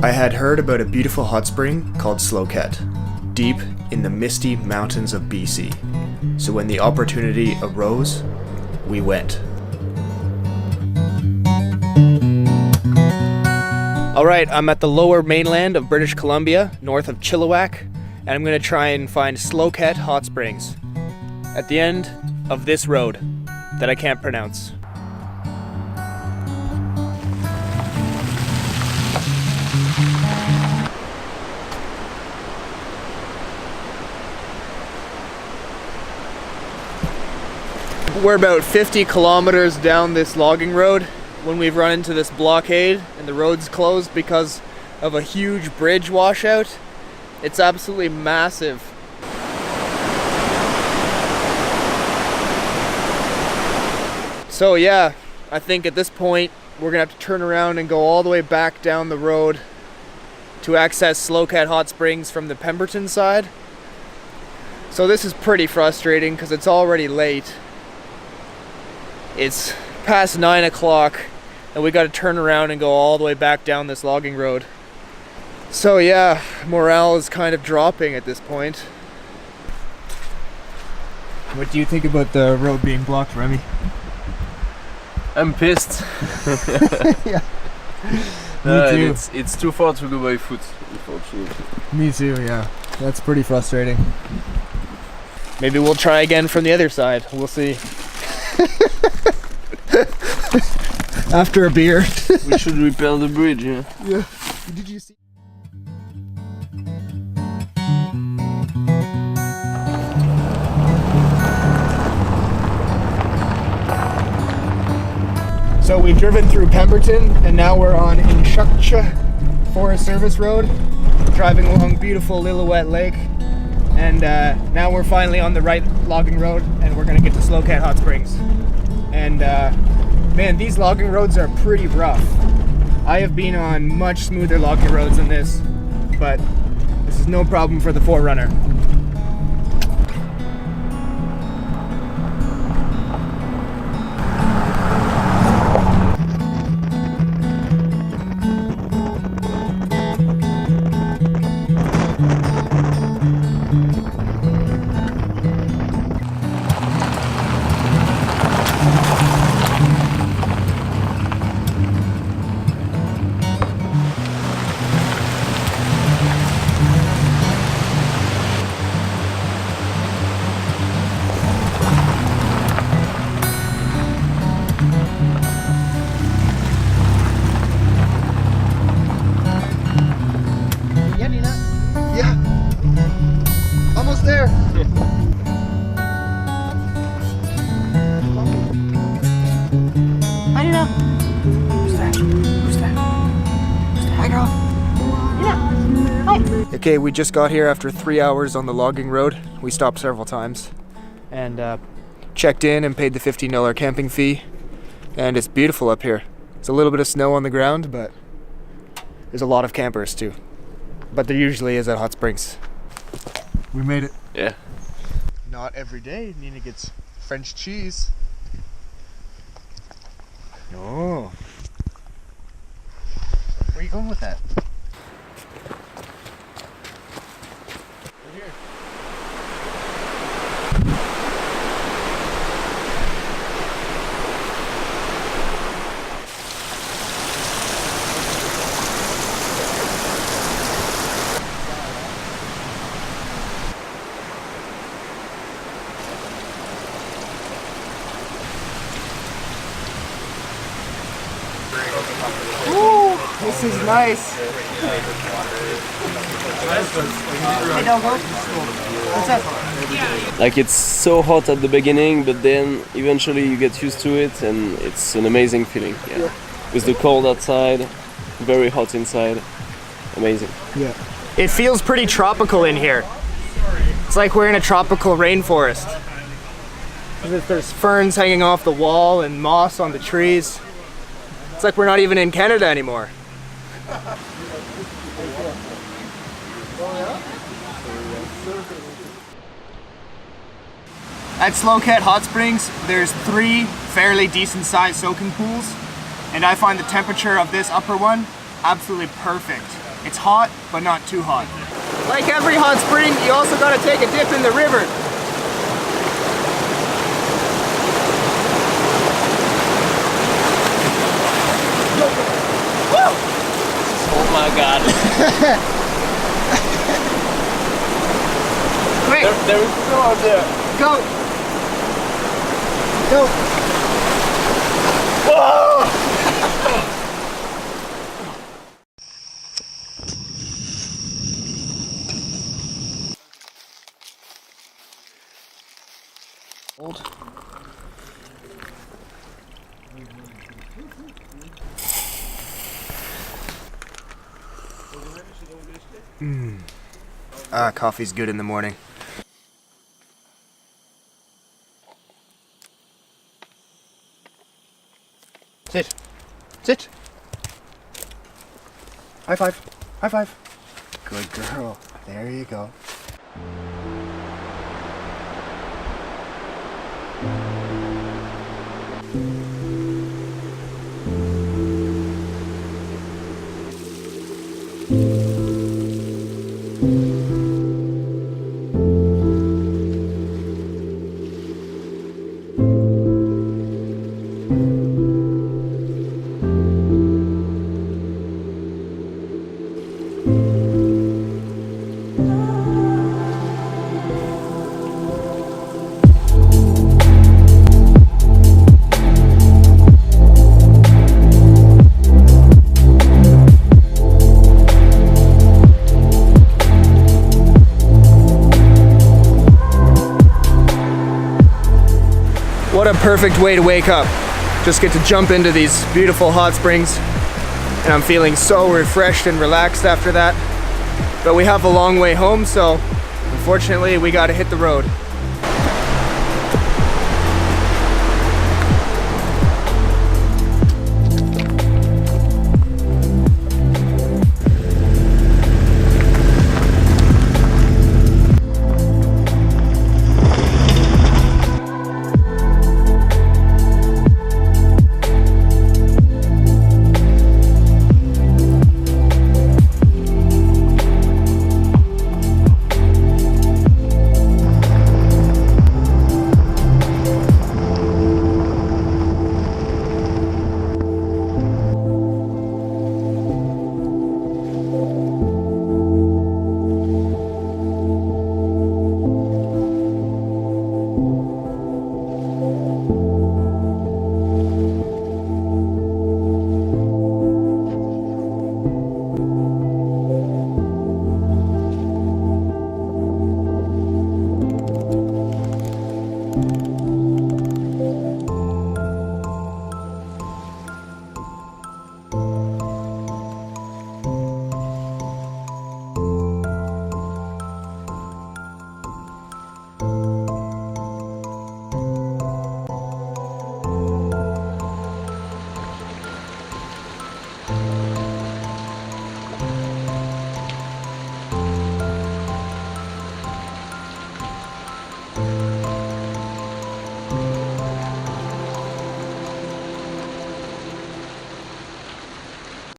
I had heard about a beautiful hot spring called Sloquet, deep in the misty mountains of BC. So when the opportunity arose, we went. Alright, I'm at the lower mainland of British Columbia, north of Chilliwack, and I'm going to try and find Sloquet Hot Springs at the end of this road that I can't pronounce. We're about 50 kilometers down this logging road when we've run into this blockade and the road's closed because of a huge bridge washout. It's absolutely massive. So yeah, I think at this point we're gonna have to turn around and go all the way back down the road to access Sloquet Hot Springs from the Pemberton side. So this is pretty frustrating because it's already late. It's past 9 o'clock and we got to turn around and go all the way back down this logging road. So yeah, morale is kind of dropping at this point. What do you think about the road being blocked, Remy? I'm pissed. Yeah. Me too. It's too far to go by foot, unfortunately. Me too, yeah. That's pretty frustrating. Maybe we'll try again from the other side. We'll see. After a beer. We should repair the bridge, yeah. Yeah. Did you see? So we've driven through Pemberton and now we're on Inshukcha Forest Service Road, driving along beautiful Lillooet Lake. And now we're finally on the right logging road and we're gonna get to Sloquet Hot Springs. And man, these logging roads are pretty rough. I have been on much smoother logging roads than this, but this is no problem for the 4Runner. There. I don't know. Who's that? Who's that? Hi, girl. Yeah. Hi. Okay, we just got here after 3 hours on the logging road. We stopped several times and checked in and paid the $15 camping fee. And it's beautiful up here. It's a little bit of snow on the ground, but there's a lot of campers too. But there usually is at Hot Springs. We made it. Yeah. Not every day Nina gets French cheese. No. Where are you going with that? Right here. Ooh, this is nice. Hey, don't go. What's that? Like, it's so hot at the beginning, but then eventually you get used to it and it's an amazing feeling. Yeah. With the cold outside, very hot inside. Amazing. Yeah. It feels pretty tropical in here. It's like we're in a tropical rainforest. There's ferns hanging off the wall and moss on the trees. It's like we're not even in Canada anymore. At Sloquet Hot Springs, there's 3 fairly decent sized soaking pools. And I find the temperature of this upper one absolutely perfect. It's hot, but not too hot. Like every hot spring, you also gotta take a dip in the river. Woo! Oh my god. Quick, There is no out there. go! Go! Whoa! Coffee's good in the morning. Sit. Sit. High five. High five. Good girl. There you go. What a perfect way to wake up. Just get to jump into these beautiful hot springs. And I'm feeling so refreshed and relaxed after that. But we have a long way home, so unfortunately we gotta hit the road.